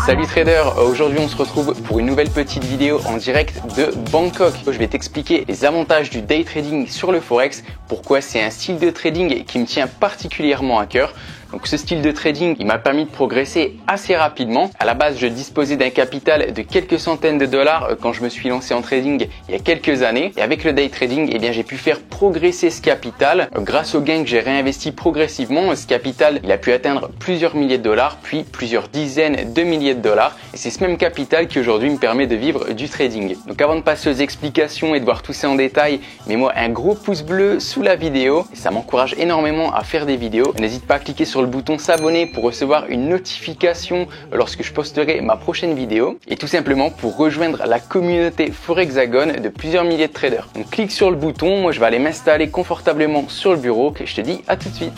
Salut trader, aujourd'hui on se retrouve pour une nouvelle petite vidéo en direct de Bangkok. Je vais t'expliquer les avantages du day trading sur le forex, pourquoi c'est un style de trading qui me tient particulièrement à cœur. Donc ce style de trading, il m'a permis de progresser assez rapidement. À la base, je disposais d'un capital de quelques centaines de dollars quand je me suis lancé en trading il y a quelques années. Et avec le day trading, eh bien, j'ai pu faire progresser ce capital grâce aux gains que j'ai réinvestis progressivement. Ce capital, il a pu atteindre plusieurs milliers de dollars, puis plusieurs dizaines de milliers de dollars. Et c'est ce même capital qui aujourd'hui me permet de vivre du trading. Donc avant de passer aux explications et de voir tout ça en détail, mets-moi un gros pouce bleu sous la vidéo. Et ça m'encourage énormément à faire des vidéos. N'hésite pas à cliquer sur le bouton s'abonner pour recevoir une notification lorsque je posterai ma prochaine vidéo et tout simplement pour rejoindre la communauté Forexagone de plusieurs milliers de traders. Donc clique sur le bouton, moi je vais aller m'installer confortablement sur le bureau et je te dis à tout de suite.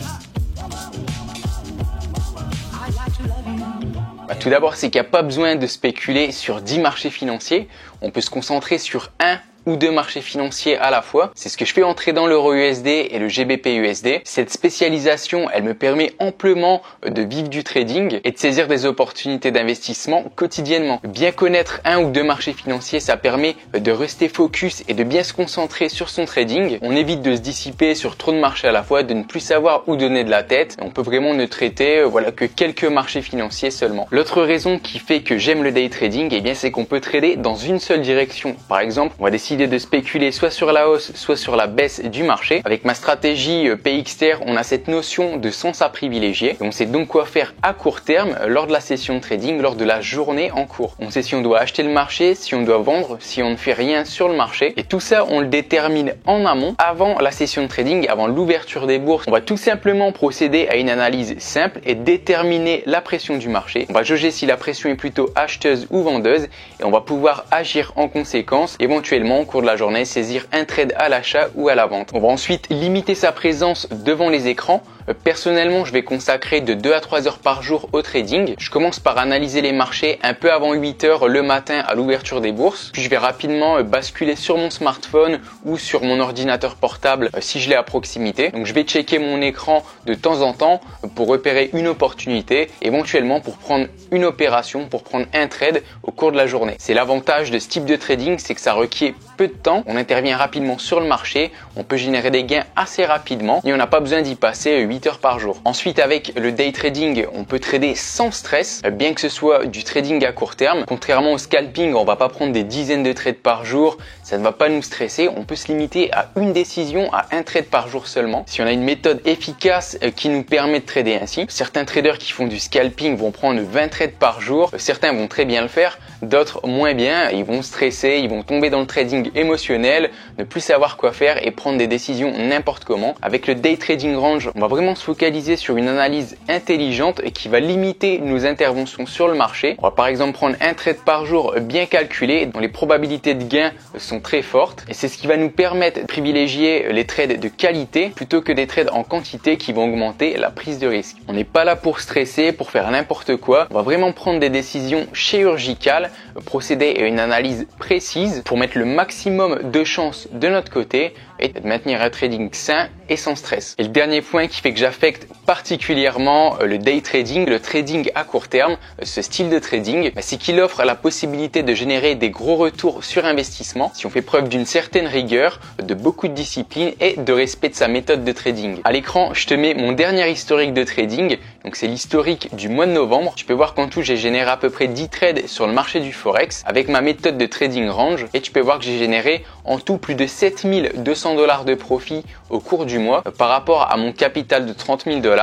Tout d'abord, c'est qu'il n'y a pas besoin de spéculer sur 10 marchés financiers, on peut se concentrer sur un ou deux marchés financiers à la fois. C'est ce que je fais en tradant l'euro USD et le GBP USD. Cette spécialisation, elle me permet amplement de vivre du trading et de saisir des opportunités d'investissement quotidiennement. Bien connaître un ou deux marchés financiers, ça permet de rester focus et de bien se concentrer sur son trading. On évite de se dissiper sur trop de marchés à la fois, de ne plus savoir où donner de la tête. On peut vraiment ne traiter que quelques marchés financiers seulement. L'autre raison qui fait que j'aime le day trading, eh bien, c'est qu'on peut trader dans une seule direction. Par exemple, on va décider de spéculer soit sur la hausse, soit sur la baisse du marché. Avec ma stratégie PXTR, on a cette notion de sens à privilégier. Et on sait donc quoi faire à court terme lors de la session de trading, lors de la journée en cours. On sait si on doit acheter le marché, si on doit vendre, si on ne fait rien sur le marché. Et tout ça, on le détermine en amont, avant la session de trading, avant l'ouverture des bourses. On va tout simplement procéder à une analyse simple et déterminer la pression du marché. On va jauger si la pression est plutôt acheteuse ou vendeuse et on va pouvoir agir en conséquence, éventuellement au cours de la journée, saisir un trade à l'achat ou à la vente. On va ensuite limiter sa présence devant les écrans. Personnellement, je vais consacrer de 2 à 3 heures par jour au trading. Je commence par analyser les marchés un peu avant 8 heures le matin à l'ouverture des bourses. Puis je vais rapidement basculer sur mon smartphone ou sur mon ordinateur portable si je l'ai à proximité. Donc je vais checker mon écran de temps en temps pour repérer une opportunité, éventuellement pour prendre une opération, pour prendre un trade au cours de la journée. C'est l'avantage de ce type de trading, c'est que ça requiert peu de temps. On intervient rapidement sur le marché, on peut générer des gains assez rapidement et on n'a pas besoin d'y passer 8 heures par jour. Ensuite, avec le day trading, on peut trader sans stress, bien que ce soit du trading à court terme. Contrairement au scalping, on va pas prendre des dizaines de trades par jour, ça ne va pas nous stresser. On peut se limiter à une décision, à un trade par jour seulement. Si on a une méthode efficace qui nous permet de trader ainsi, certains traders qui font du scalping vont prendre 20 trades par jour. Certains vont très bien le faire, d'autres moins bien. Ils vont stresser, ils vont tomber dans le trading émotionnel, ne plus savoir quoi faire et prendre des décisions n'importe comment. Avec le day trading range, on va vraiment se focaliser sur une analyse intelligente et qui va limiter nos interventions sur le marché. On va par exemple prendre un trade par jour bien calculé dont les probabilités de gain sont très fortes et c'est ce qui va nous permettre de privilégier les trades de qualité plutôt que des trades en quantité qui vont augmenter la prise de risque. On n'est pas là pour stresser, pour faire n'importe quoi. On va vraiment prendre des décisions chirurgicales, procéder à une analyse précise pour mettre le maximum de chances de notre côté et de maintenir un trading sain et sans stress. Et le dernier point qui fait que j'affecte particulièrement le day trading, le trading à court terme, ce style de trading, c'est qu'il offre la possibilité de générer des gros retours sur investissement si on fait preuve d'une certaine rigueur, de beaucoup de discipline et de respect de sa méthode de trading. À l'écran, je te mets mon dernier historique de trading, donc c'est l'historique du mois de novembre. Tu peux voir qu'en tout, j'ai généré à peu près 10 trades sur le marché du forex avec ma méthode de trading range et tu peux voir que j'ai généré en tout plus de 7200 $ de profit au cours du mois. Par rapport à mon capital de 30 000 $,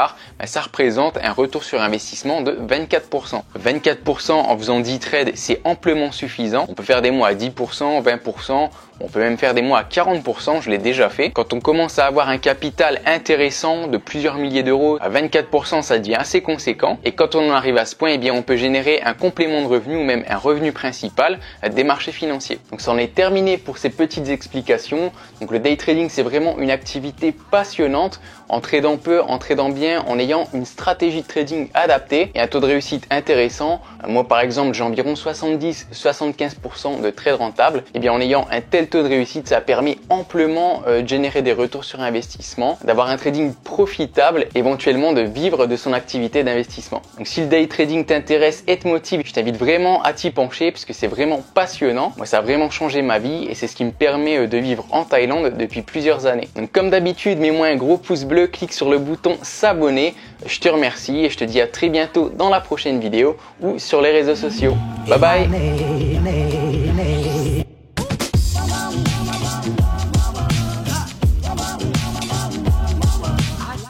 ça représente un retour sur investissement de 24%. 24% en faisant 10 trades, c'est amplement suffisant. On peut faire des mois à 10%, 20%, on peut même faire des mois à 40%, je l'ai déjà fait. Quand on commence à avoir un capital intéressant de plusieurs milliers d'euros, à 24%, ça devient assez conséquent. Et quand on en arrive à ce point, eh bien, on peut générer un complément de revenu ou même un revenu principal des marchés financiers. Donc, ça en est terminé pour ces petites explications. Donc, le day day trading, c'est vraiment une activité passionnante, en tradant peu, en tradant bien, en ayant une stratégie de trading adaptée et un taux de réussite intéressant. Moi par exemple, j'ai environ 70-75% de trades rentables. Et bien en ayant un tel taux de réussite, ça permet amplement de générer des retours sur investissement, d'avoir un trading profitable, éventuellement de vivre de son activité d'investissement. Donc si le day trading t'intéresse et te motive, je t'invite vraiment à t'y pencher parce que c'est vraiment passionnant. Moi ça a vraiment changé ma vie et c'est ce qui me permet de vivre en Thaïlande depuis plusieurs années. Donc comme d'habitude, mets-moi un gros pouce bleu, clique sur le bouton s'abonner. Je te remercie et je te dis à très bientôt dans la prochaine vidéo ou sur les réseaux sociaux. Bye bye.